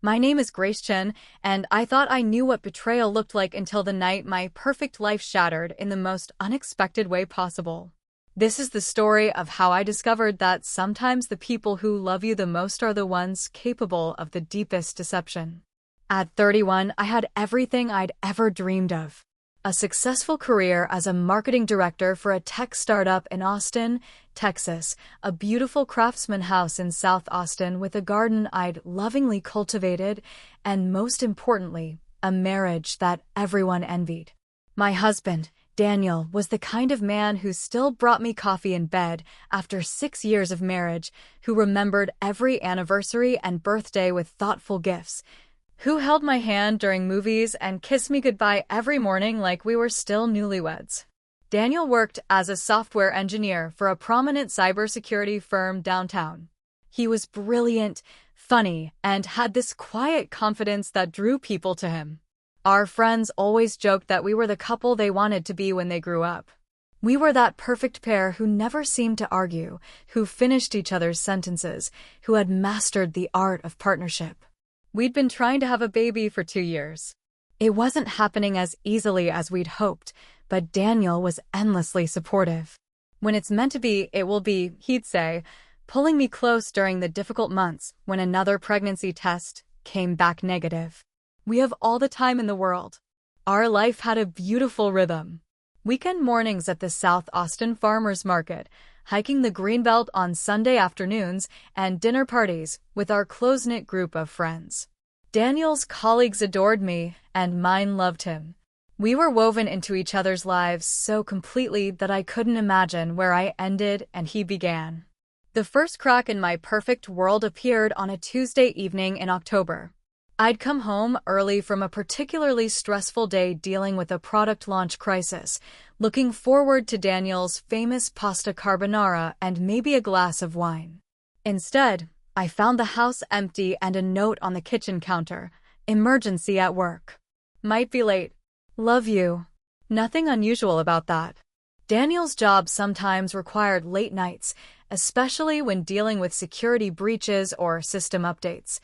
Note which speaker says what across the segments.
Speaker 1: My name is Chen, and I thought I knew what betrayal looked like until the night my perfect life shattered in the most unexpected way possible. This is the story of how I discovered that sometimes the people who love you the most are the ones capable of the deepest deception. At 31, I had everything I'd ever dreamed of. A successful career as a marketing director for a tech startup in Austin, Texas, a beautiful craftsman house in South Austin with a garden I'd lovingly cultivated, and most importantly, a marriage that everyone envied. My husband, Daniel, was the kind of man who still brought me coffee in bed after 6 years of marriage, who remembered every anniversary and birthday with thoughtful gifts, who held my hand during movies and kissed me goodbye every morning like we were still newlyweds. Daniel worked as a software engineer for a prominent cybersecurity firm downtown. He was brilliant, funny, and had this quiet confidence that drew people to him. Our friends always joked that we were the couple they wanted to be when they grew up. We were that perfect pair who never seemed to argue, who finished each other's sentences, who had mastered the art of partnership. We'd been trying to have a baby for 2 years. It wasn't happening as easily as we'd hoped, but Daniel was endlessly supportive. When it's meant to be, it will be, he'd say, pulling me close during the difficult months when another pregnancy test came back negative. We have all the time in the world. Our life had a beautiful rhythm. Weekend mornings at the South Austin Farmers Market, hiking the Greenbelt on Sunday afternoons, and dinner parties with our close-knit group of friends. Daniel's colleagues adored me, and mine loved him. We were woven into each other's lives so completely that I couldn't imagine where I ended and he began. The first crack in my perfect world appeared on a Tuesday evening in October. I'd come home early from a particularly stressful day dealing with a product launch crisis, looking forward to Daniel's famous pasta carbonara and maybe a glass of wine. Instead, I found the house empty and a note on the kitchen counter: emergency at work. Might be late. Love you. Nothing unusual about that. Daniel's job sometimes required late nights, especially when dealing with security breaches or system updates.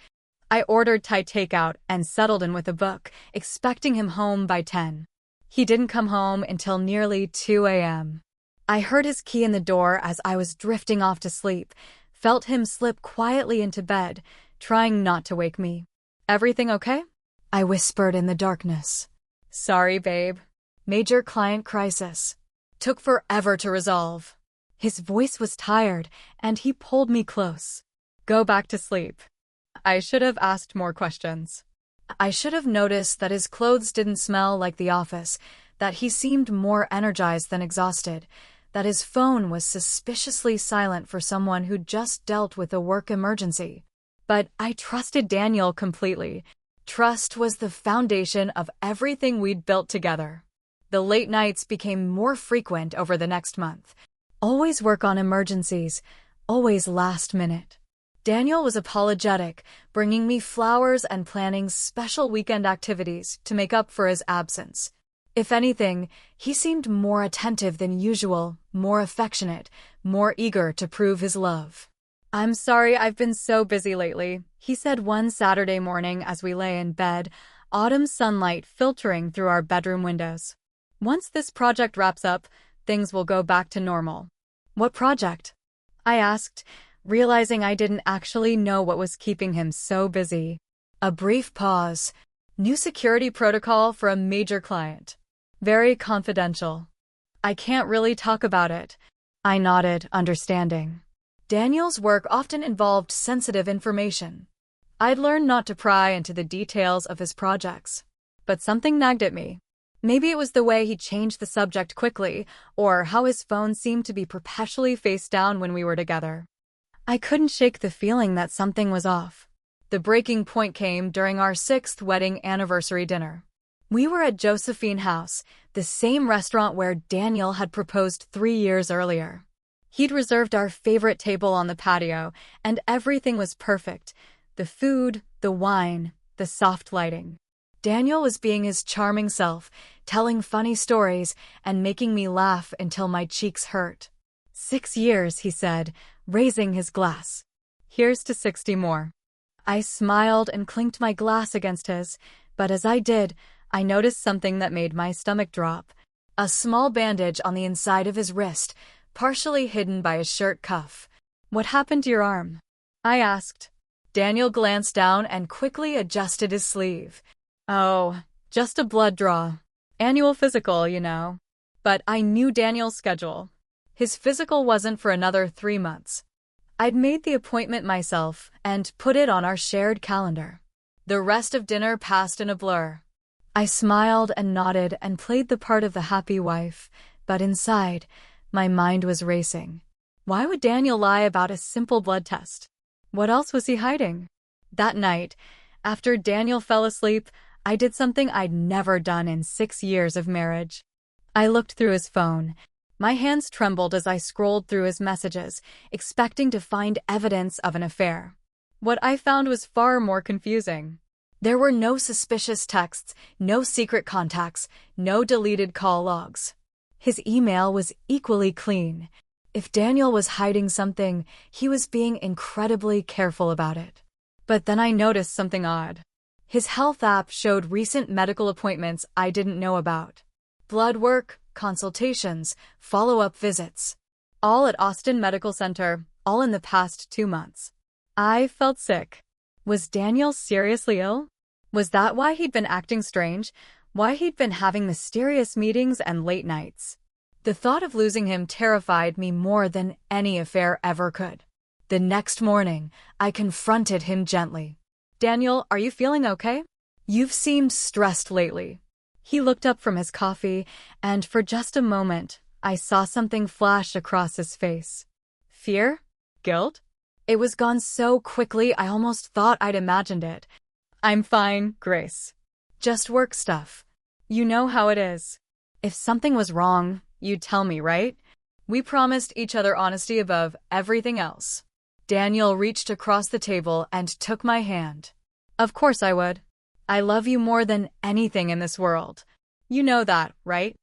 Speaker 1: I ordered Thai takeout and settled in with a book, expecting him home by 10. He didn't come home until nearly 2 a.m. I heard his key in the door as I was drifting off to sleep, felt him slip quietly into bed, trying not to wake me. Everything okay? I whispered in the darkness. Sorry, babe. Major client crisis. Took forever to resolve. His voice was tired, and he pulled me close. Go back to sleep. I should have asked more questions. I should have noticed that his clothes didn't smell like the office, that he seemed more energized than exhausted, that his phone was suspiciously silent for someone who'd just dealt with a work emergency. But I trusted Daniel completely. Trust was the foundation of everything we'd built together. The late nights became more frequent over the next month. Always work on emergencies, always last minute. Daniel was apologetic, bringing me flowers and planning special weekend activities to make up for his absence. If anything, he seemed more attentive than usual, more affectionate, more eager to prove his love. I'm sorry I've been so busy lately, he said one Saturday morning as we lay in bed, autumn sunlight filtering through our bedroom windows. Once this project wraps up, things will go back to normal. What project? I asked, realizing I didn't actually know what was keeping him so busy. A brief pause. New security protocol for a major client. Very confidential. I can't really talk about it. I nodded, understanding. Daniel's work often involved sensitive information. I'd learned not to pry into the details of his projects. But something nagged at me. Maybe it was the way he changed the subject quickly, or how his phone seemed to be perpetually face down when we were together. I couldn't shake the feeling that something was off. The breaking point came during our 6th wedding anniversary dinner. We were at Josephine House, the same restaurant where Daniel had proposed 3 years earlier. He'd reserved our favorite table on the patio, and everything was perfect. The food, the wine, the soft lighting. Daniel was being his charming self, telling funny stories and making me laugh until my cheeks hurt. 6 years, he said, raising his glass. Here's to 60 more. I smiled and clinked my glass against his, but as I did, I noticed something that made my stomach drop. A small bandage on the inside of his wrist, partially hidden by his shirt cuff. "What happened to your arm?" I asked. Daniel glanced down and quickly adjusted his sleeve. "Oh, just a blood draw. Annual physical, you know." But I knew Daniel's schedule. His physical wasn't for another 3 months. I'd made the appointment myself and put it on our shared calendar. The rest of dinner passed in a blur. I smiled and nodded and played the part of the happy wife, but inside, my mind was racing. Why would Daniel lie about a simple blood test? What else was he hiding? That night, after Daniel fell asleep, I did something I'd never done in 6 years of marriage. I looked through his phone. My hands trembled as I scrolled through his messages, expecting to find evidence of an affair. What I found was far more confusing. There were no suspicious texts, no secret contacts, no deleted call logs. His email was equally clean. If Daniel was hiding something, he was being incredibly careful about it. But then I noticed something odd. His health app showed recent medical appointments I didn't know about. Blood work, consultations, follow-up visits. All at Austin Medical Center, all in the past 2 months. I felt sick. Was Daniel seriously ill? Was that why he'd been acting strange? Why he'd been having mysterious meetings and late nights? The thought of losing him terrified me more than any affair ever could. The next morning, I confronted him gently. "Daniel, are you feeling okay? You've seemed stressed lately." He looked up from his coffee, and for just a moment, I saw something flash across his face. Fear? Guilt? It was gone so quickly I almost thought I'd imagined it. "I'm fine, Grace. Just work stuff. You know how it is. If something was wrong, you'd tell me, right? We promised each other honesty above everything else." Daniel reached across the table and took my hand. "Of course I would. I love you more than anything in this world. You know that, right?"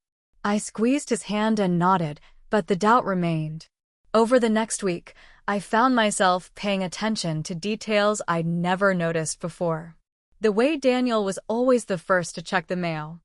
Speaker 1: I squeezed his hand and nodded, but the doubt remained. Over the next week, I found myself paying attention to details I'd never noticed before. The way Daniel was always the first to check the mail.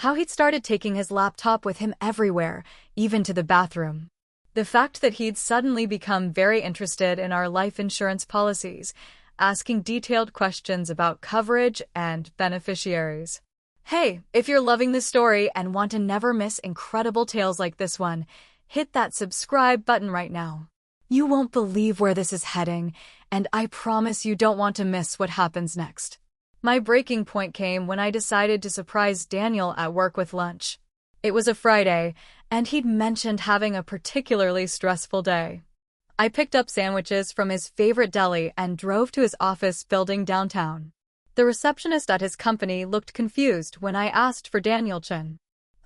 Speaker 1: How he'd started taking his laptop with him everywhere, even to the bathroom. The fact that he'd suddenly become very interested in our life insurance policies, asking detailed questions about coverage and beneficiaries. Hey, if you're loving this story and want to never miss incredible tales like this one, hit that subscribe button right now. You won't believe where this is heading, and I promise you don't want to miss what happens next. My breaking point came when I decided to surprise Daniel at work with lunch. It was a Friday, and he'd mentioned having a particularly stressful day. I picked up sandwiches from his favorite deli and drove to his office building downtown. The receptionist at his company looked confused when I asked for Daniel Chen.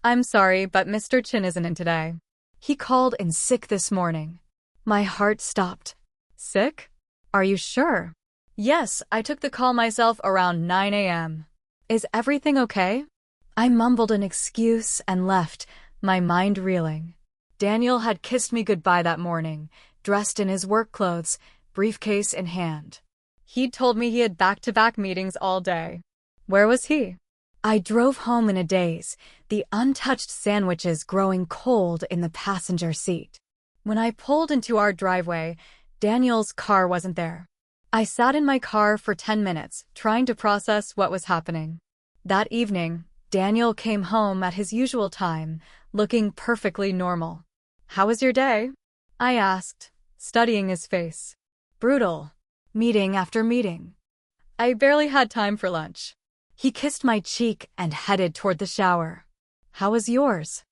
Speaker 1: "I'm sorry, but Mr. Chen isn't in today. He called in sick this morning." My heart stopped. "Sick? Are you sure?" "Yes, I took the call myself around 9 a.m. Is everything okay?" I mumbled an excuse and left, my mind reeling. Daniel had kissed me goodbye that morning, dressed in his work clothes, briefcase in hand. He'd told me he had back-to-back meetings all day. Where was he? I drove home in a daze, the untouched sandwiches growing cold in the passenger seat. When I pulled into our driveway, Daniel's car wasn't there. I sat in my car for 10 minutes, trying to process what was happening. That evening, Daniel came home at his usual time, looking perfectly normal. "How was your day?" I asked, studying his face. "Brutal. Meeting after meeting. I barely had time for lunch." He kissed my cheek and headed toward the shower. "How was yours?"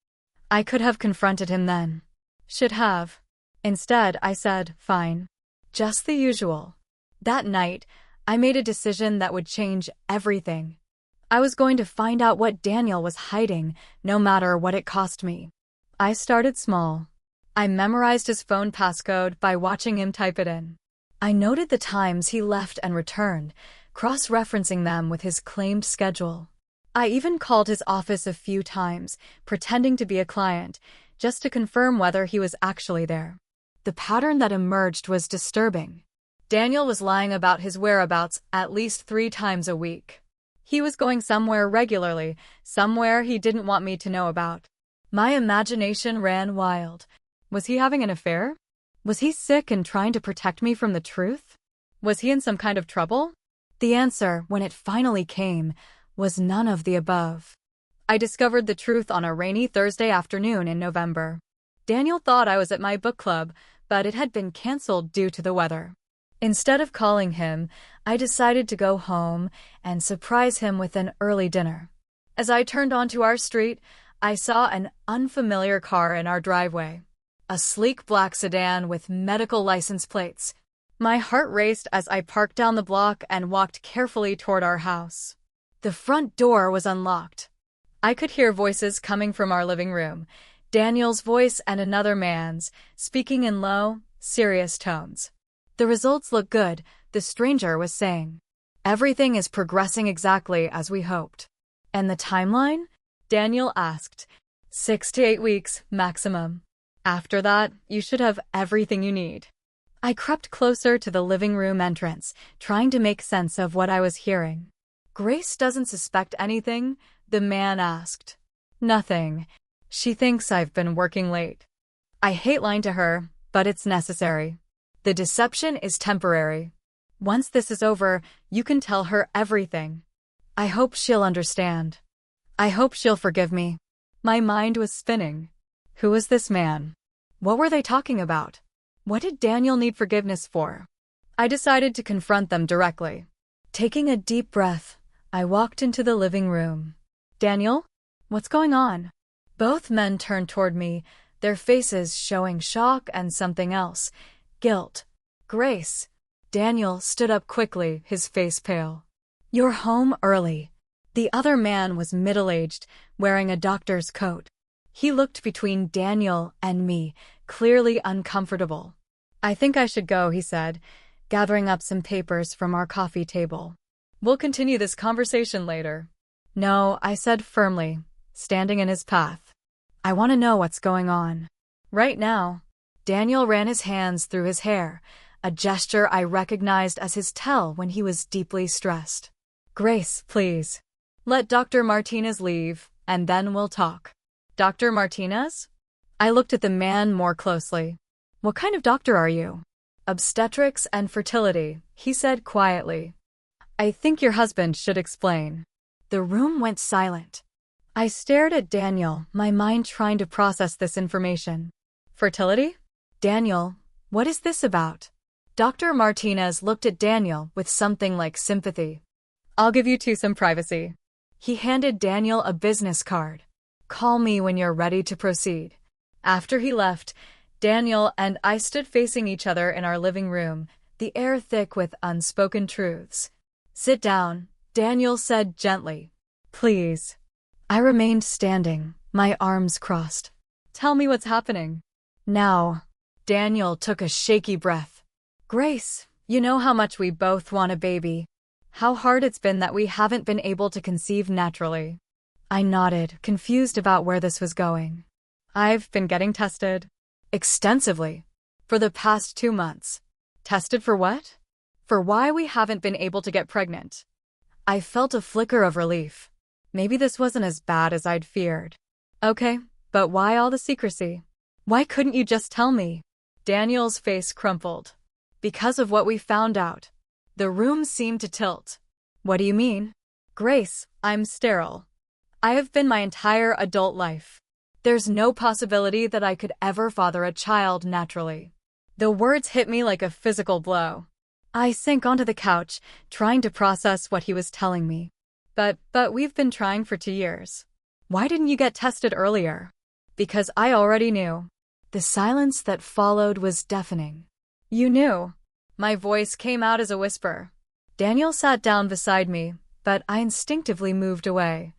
Speaker 1: I could have confronted him then. Should have. Instead, I said, "Fine. Just the usual." That night, I made a decision that would change everything. I was going to find out what Daniel was hiding, no matter what it cost me. I started small. I memorized his phone passcode by watching him type it in. I noted the times he left and returned, cross-referencing them with his claimed schedule. I even called his office a few times, pretending to be a client, just to confirm whether he was actually there. The pattern that emerged was disturbing. Daniel was lying about his whereabouts at least 3 times a week. He was going somewhere regularly, somewhere he didn't want me to know about. My imagination ran wild. Was he having an affair? Was he sick and trying to protect me from the truth? Was he in some kind of trouble? The answer, when it finally came, was none of the above. I discovered the truth on a rainy Thursday afternoon in November. Daniel thought I was at my book club, but it had been canceled due to the weather. Instead of calling him, I decided to go home and surprise him with an early dinner. As I turned onto our street, I saw an unfamiliar car in our driveway. A sleek black sedan with medical license plates. My heart raced as I parked down the block and walked carefully toward our house. The front door was unlocked. I could hear voices coming from our living room, Daniel's voice and another man's, speaking in low, serious tones. The results look good, the stranger was saying. Everything is progressing exactly as we hoped. And the timeline? Daniel asked. 6 to 8 weeks, maximum. After that, you should have everything you need. I crept closer to the living room entrance, trying to make sense of what I was hearing. Grace doesn't suspect anything? The man asked. Nothing. She thinks I've been working late. I hate lying to her, but it's necessary. The deception is temporary. Once this is over, you can tell her everything. I hope she'll understand. I hope she'll forgive me. My mind was spinning. Who was this man? What were they talking about? What did Daniel need forgiveness for? I decided to confront them directly. Taking a deep breath, I walked into the living room. Daniel? What's going on? Both men turned toward me, their faces showing shock and something else. Guilt. Grace. Daniel stood up quickly, his face pale. You're home early. The other man was middle-aged, wearing a doctor's coat. He looked between Daniel and me, clearly uncomfortable. I think I should go, he said, gathering up some papers from our coffee table. We'll continue this conversation later. No, I said firmly, standing in his path. I want to know what's going on. Right now. Daniel ran his hands through his hair, a gesture I recognized as his tell when he was deeply stressed. Grace, please. Let Dr. Martinez leave, and then we'll talk. Dr. Martinez? I looked at the man more closely. What kind of doctor are you? Obstetrics and fertility, he said quietly. I think your husband should explain. The room went silent. I stared at Daniel, my mind trying to process this information. Fertility? Daniel, what is this about? Dr. Martinez looked at Daniel with something like sympathy. I'll give you two some privacy. He handed Daniel a business card. Call me when you're ready to proceed. After he left, Daniel and I stood facing each other in our living room, the air thick with unspoken truths. Sit down, Daniel said gently. Please. I remained standing, my arms crossed. Tell me what's happening. Now. Daniel took a shaky breath. Grace, you know how much we both want a baby. How hard it's been that we haven't been able to conceive naturally. I nodded, confused about where this was going. I've been getting tested. Extensively. For the past 2 months. Tested for what? For why we haven't been able to get pregnant. I felt a flicker of relief. Maybe this wasn't as bad as I'd feared. Okay, but why all the secrecy? Why couldn't you just tell me? Daniel's face crumpled. Because of what we found out. The room seemed to tilt. What do you mean? Grace, I'm sterile. I have been my entire adult life. There's no possibility that I could ever father a child naturally. The words hit me like a physical blow. I sank onto the couch, trying to process what he was telling me. But we've been trying for 2 years. Why didn't you get tested earlier? Because I already knew. The silence that followed was deafening. You knew. My voice came out as a whisper. Daniel sat down beside me, but I instinctively moved away.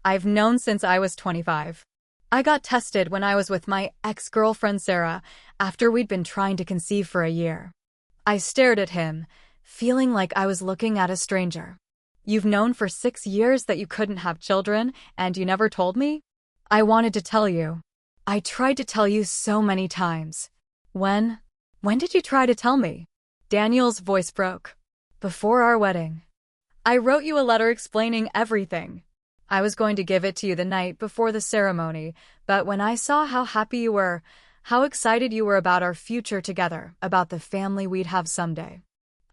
Speaker 1: I've known since I was 25. I got tested when I was with my ex-girlfriend Sarah, after we'd been trying to conceive for a year. I stared at him, feeling like I was looking at a stranger. You've known for 6 years that you couldn't have children, and you never told me? I wanted to tell you. I tried to tell you so many times. When did you try to tell me? Daniel's voice broke. Before our wedding, I wrote you a letter explaining everything. I was going to give it to you the night before the ceremony, but when I saw how happy you were, how excited you were about our future together, about the family we'd have someday,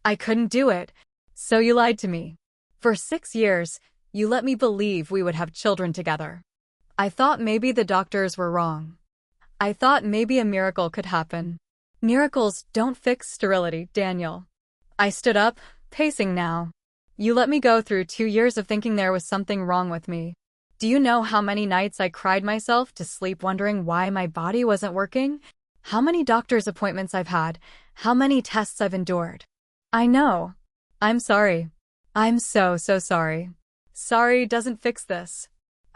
Speaker 1: I couldn't do it, so you lied to me. For 6 years, you let me believe we would have children together. I thought maybe the doctors were wrong. I thought maybe a miracle could happen. Miracles don't fix sterility, Daniel. I stood up, pacing now. You let me go through 2 years of thinking there was something wrong with me. Do you know how many nights I cried myself to sleep wondering why my body wasn't working? How many doctor's appointments I've had? How many tests I've endured? I know. I'm sorry. I'm so sorry. Sorry doesn't fix this.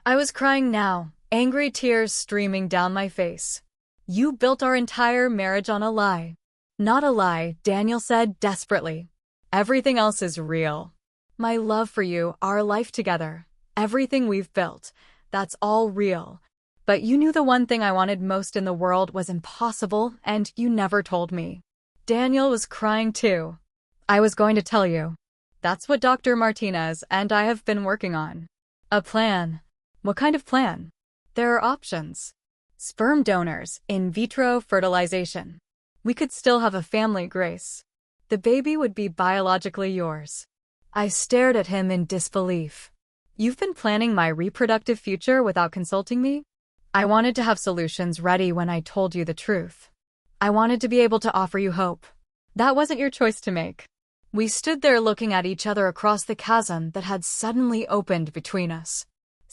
Speaker 1: I was crying now, angry tears streaming down my face. You built our entire marriage on a lie. Not a lie, Daniel said desperately. Everything else is real. My love for you, our life together, everything we've built, that's all real. But you knew the one thing I wanted most in the world was impossible, and you never told me. Daniel was crying too. I was going to tell you. That's what Dr. Martinez and I have been working on. A plan. What kind of plan? There are options. Sperm donors, in vitro fertilization. We could still have a family, Grace. The baby would be biologically yours. I stared at him in disbelief. You've been planning my reproductive future without consulting me? I wanted to have solutions ready when I told you the truth. I wanted to be able to offer you hope. That wasn't your choice to make. We stood there looking at each other across the chasm that had suddenly opened between us.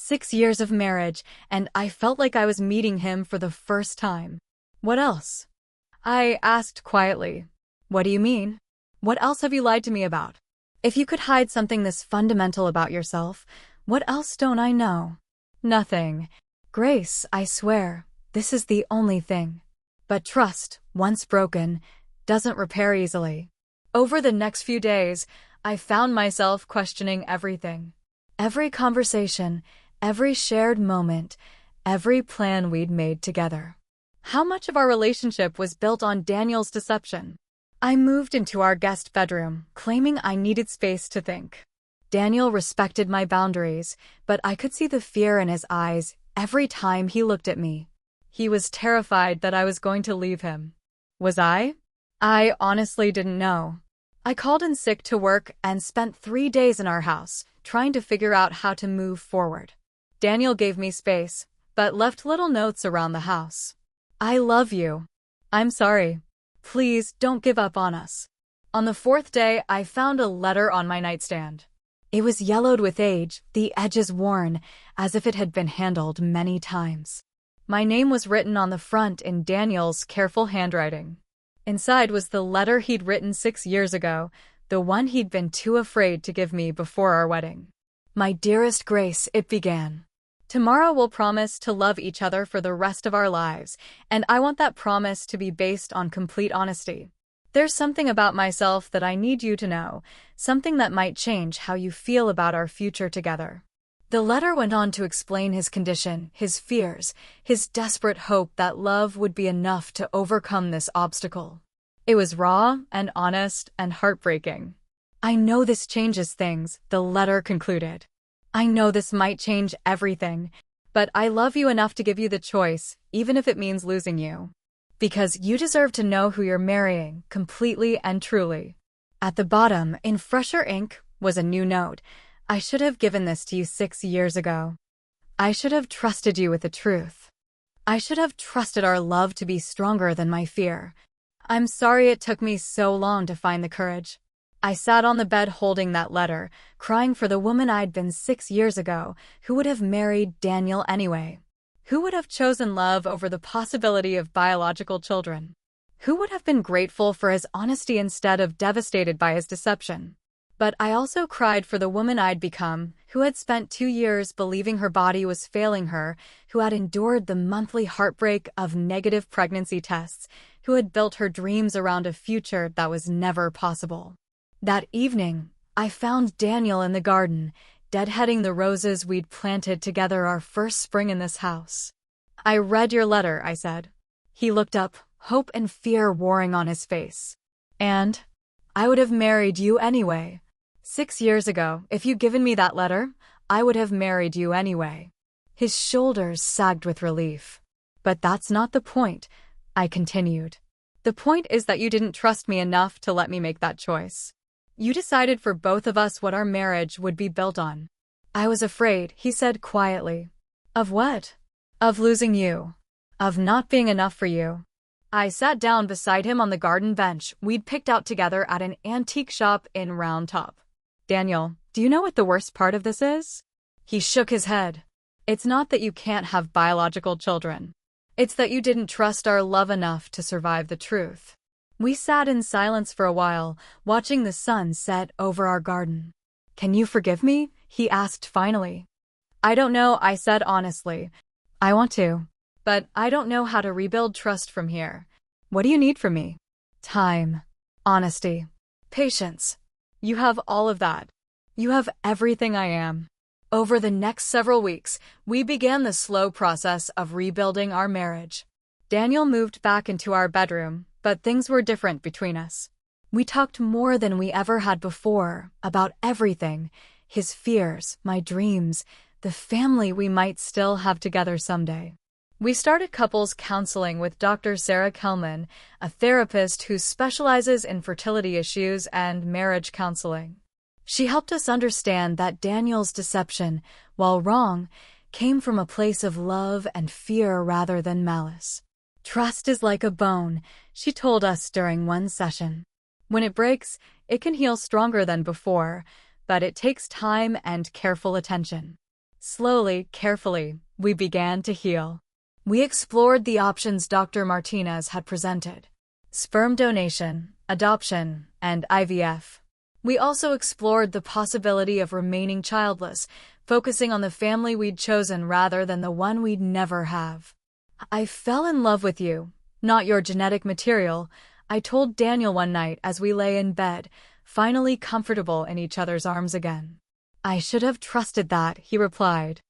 Speaker 1: 6 years of marriage, and I felt like I was meeting him for the first time. What else? I asked quietly. What do you mean? What else have you lied to me about? If you could hide something this fundamental about yourself, what else don't I know? Nothing. Grace, I swear, this is the only thing. But trust, once broken, doesn't repair easily. Over the next few days, I found myself questioning everything. Every conversation, every shared moment, every plan we'd made together. How much of our relationship was built on Daniel's deception? I moved into our guest bedroom, claiming I needed space to think. Daniel respected my boundaries, but I could see the fear in his eyes every time he looked at me. He was terrified that I was going to leave him. Was I? I honestly didn't know. I called in sick to work and spent 3 days in our house, trying to figure out how to move forward. Daniel gave me space, but left little notes around the house. I love you. I'm sorry. Please don't give up on us. On the 4th day, I found a letter on my nightstand. It was yellowed with age, the edges worn, as if it had been handled many times. My name was written on the front in Daniel's careful handwriting. Inside was the letter he'd written 6 years ago, the one he'd been too afraid to give me before our wedding. My dearest Grace, it began. Tomorrow we'll promise to love each other for the rest of our lives, and I want that promise to be based on complete honesty. There's something about myself that I need you to know, something that might change how you feel about our future together. The letter went on to explain his condition, his fears, his desperate hope that love would be enough to overcome this obstacle. It was raw and honest and heartbreaking. I know this changes things, the letter concluded. I know this might change everything, but I love you enough to give you the choice, even if it means losing you. Because you deserve to know who you're marrying, completely and truly. At the bottom, in fresher ink, was a new note. I should have given this to you 6 years ago. I should have trusted you with the truth. I should have trusted our love to be stronger than my fear. I'm sorry it took me so long to find the courage. I sat on the bed holding that letter, crying for the woman I'd been 6 years ago, who would have married Daniel anyway. Who would have chosen love over the possibility of biological children? Who would have been grateful for his honesty instead of devastated by his deception? But I also cried for the woman I'd become, who had spent 2 years believing her body was failing her, who had endured the monthly heartbreak of negative pregnancy tests, who had built her dreams around a future that was never possible. That evening, I found Daniel in the garden, deadheading the roses we'd planted together our first spring in this house. I read your letter, I said. He looked up, hope and fear warring on his face. And? I would have married you anyway. 6 years ago, if you'd given me that letter, I would have married you anyway. His shoulders sagged with relief. But that's not the point, I continued. The point is that you didn't trust me enough to let me make that choice. You decided for both of us what our marriage would be built on. I was afraid, he said quietly. Of what? Of losing you. Of not being enough for you. I sat down beside him on the garden bench we'd picked out together at an antique shop in Round Top. Daniel, do you know what the worst part of this is? He shook his head. It's not that you can't have biological children. It's that you didn't trust our love enough to survive the truth. We sat in silence for a while, watching the sun set over our garden. Can you forgive me? He asked finally. I don't know, I said honestly. I want to. But I don't know how to rebuild trust from here. What do you need from me? Time. Honesty. Patience. You have all of that. You have everything I am. Over the next several weeks, we began the slow process of rebuilding our marriage. Daniel moved back into our bedroom, but things were different between us. We talked more than we ever had before, about everything, his fears, my dreams, the family we might still have together someday. We started couples counseling with Dr. Sarah Kelman, a therapist who specializes in fertility issues and marriage counseling. She helped us understand that Daniel's deception, while wrong, came from a place of love and fear rather than malice. Trust is like a bone, she told us during one session. When it breaks, it can heal stronger than before, but it takes time and careful attention. Slowly, carefully, we began to heal. We explored the options Dr. Martinez had presented: sperm donation, adoption, and IVF. We also explored the possibility of remaining childless, focusing on the family we'd chosen rather than the one we'd never have. I fell in love with you, not your genetic material, I told Daniel one night as we lay in bed, finally comfortable in each other's arms again. I should have trusted that, he replied.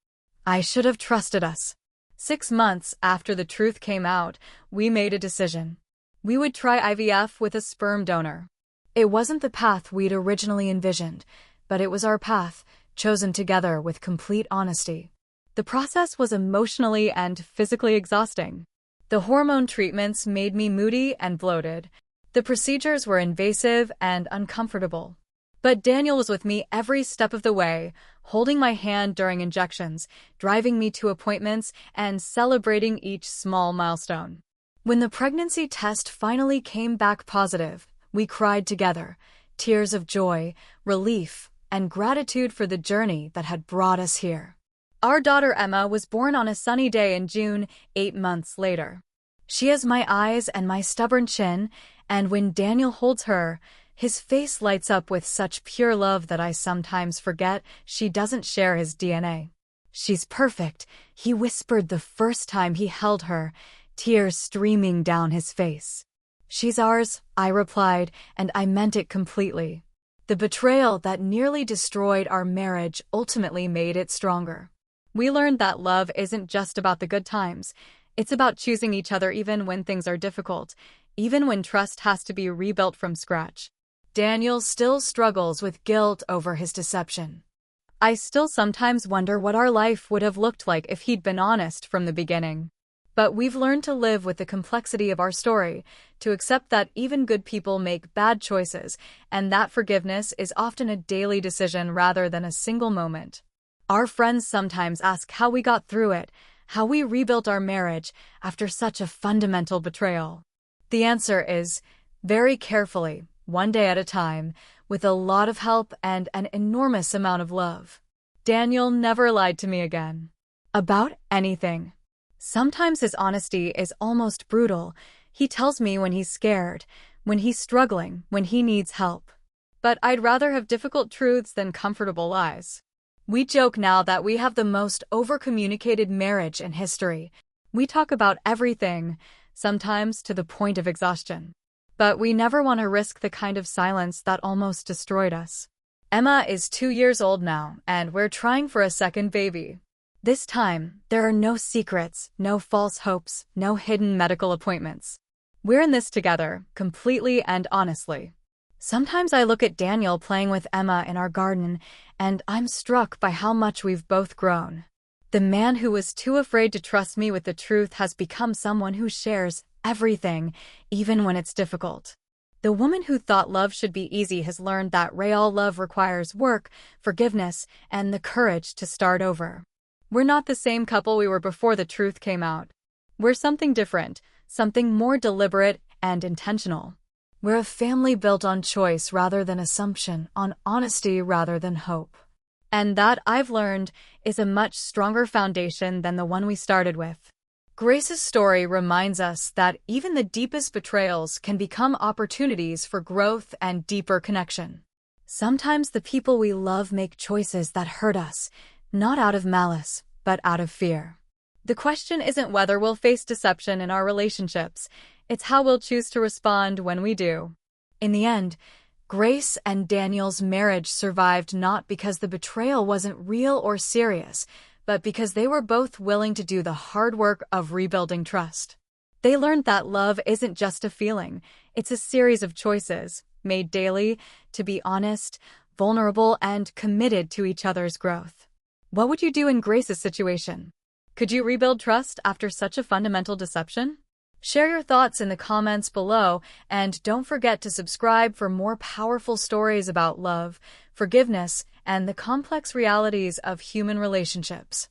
Speaker 1: I should have trusted us. 6 months after the truth came out, we made a decision. We would try IVF with a sperm donor. It wasn't the path we'd originally envisioned, but it was our path, chosen together with complete honesty. The process was emotionally and physically exhausting. The hormone treatments made me moody and bloated. The procedures were invasive and uncomfortable. But Daniel was with me every step of the way, holding my hand during injections, driving me to appointments, and celebrating each small milestone. When the pregnancy test finally came back positive, we cried together, tears of joy, relief, and gratitude for the journey that had brought us here. Our daughter Emma was born on a sunny day in June, 8 months later. She has my eyes and my stubborn chin, and when Daniel holds her, his face lights up with such pure love that I sometimes forget she doesn't share his DNA. She's perfect, he whispered the first time he held her, tears streaming down his face. She's ours, I replied, and I meant it completely. The betrayal that nearly destroyed our marriage ultimately made it stronger. We learned that love isn't just about the good times. It's about choosing each other even when things are difficult, even when trust has to be rebuilt from scratch. Daniel still struggles with guilt over his deception. I still sometimes wonder what our life would have looked like if he'd been honest from the beginning. But we've learned to live with the complexity of our story, to accept that even good people make bad choices, and that forgiveness is often a daily decision rather than a single moment. Our friends sometimes ask how we got through it, how we rebuilt our marriage after such a fundamental betrayal. The answer is, very carefully, one day at a time, with a lot of help and an enormous amount of love. Daniel never lied to me again. About anything. Sometimes his honesty is almost brutal. He tells me when he's scared, when he's struggling, when he needs help. But I'd rather have difficult truths than comfortable lies. We joke now that we have the most over-communicated marriage in history. We talk about everything, sometimes to the point of exhaustion. But we never want to risk the kind of silence that almost destroyed us. Emma is 2 years old now, and we're trying for a second baby. This time, there are no secrets, no false hopes, no hidden medical appointments. We're in this together, completely and honestly. Sometimes I look at Daniel playing with Emma in our garden, and I'm struck by how much we've both grown. The man who was too afraid to trust me with the truth has become someone who shares everything, even when it's difficult. The woman who thought love should be easy has learned that real love requires work, forgiveness, and the courage to start over. We're not the same couple we were before the truth came out. We're something different, something more deliberate and intentional. We're a family built on choice rather than assumption, on honesty rather than hope. And that, I've learned, is a much stronger foundation than the one we started with. Grace's story reminds us that even the deepest betrayals can become opportunities for growth and deeper connection. Sometimes the people we love make choices that hurt us, not out of malice, but out of fear. The question isn't whether we'll face deception in our relationships, it's how we'll choose to respond when we do. In the end, Grace and Daniel's marriage survived not because the betrayal wasn't real or serious, but because they were both willing to do the hard work of rebuilding trust. They learned that love isn't just a feeling, it's a series of choices, made daily, to be honest, vulnerable, and committed to each other's growth. What would you do in Grace's situation? Could you rebuild trust after such a fundamental deception? Share your thoughts in the comments below, and don't forget to subscribe for more powerful stories about love, forgiveness, and the complex realities of human relationships.